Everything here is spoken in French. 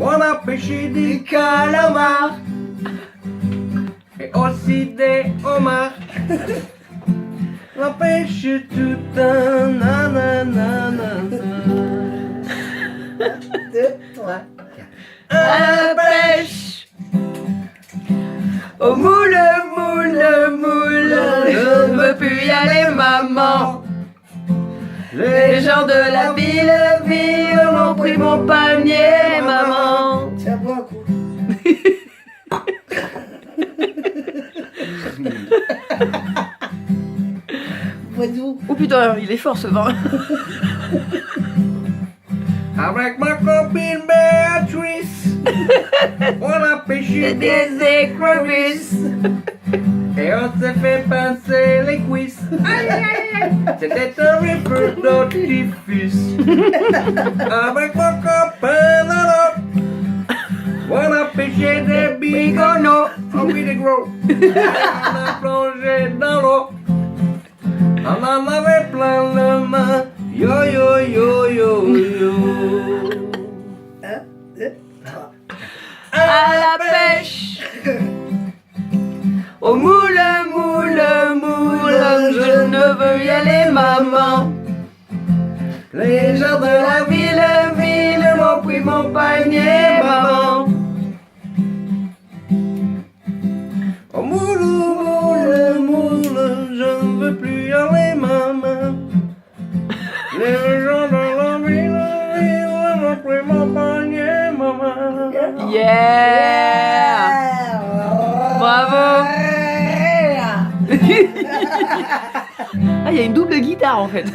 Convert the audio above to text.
On a pêché des calamars et aussi des homards. La pêche tout un nanana. 2, 3, 4. À la pêche, au moule, moule, moule, je ne veux plus y aller, maman. Les gens de la ville m'ont pris mon panier, maman. Tiens, bois un coup. Bois d'où? Oh putain, il est fort ce vin. Avec ma copine Béatrice, on a pêché des écrevisses et on s'est fait pincer les cuisses. C'était un feu d'artifice. Avec mon copain là, on a pêché des bigonos. Oh oui, des gros. On a plongé dans l'eau. On en avait plein le main. Yo yo yo yo yo. 1, 2, 3. À la pêche, au moule, moule, moule, je ne veux y aller, maman. Les gens de la ville m'ont pris mon panier, maman. Oh moule, moule, moule, je ne veux plus y aller, maman. Les gens de la ville m'ont pris mon panier, maman. Yeah! Bravo! Ah, il y a une double guitare en fait.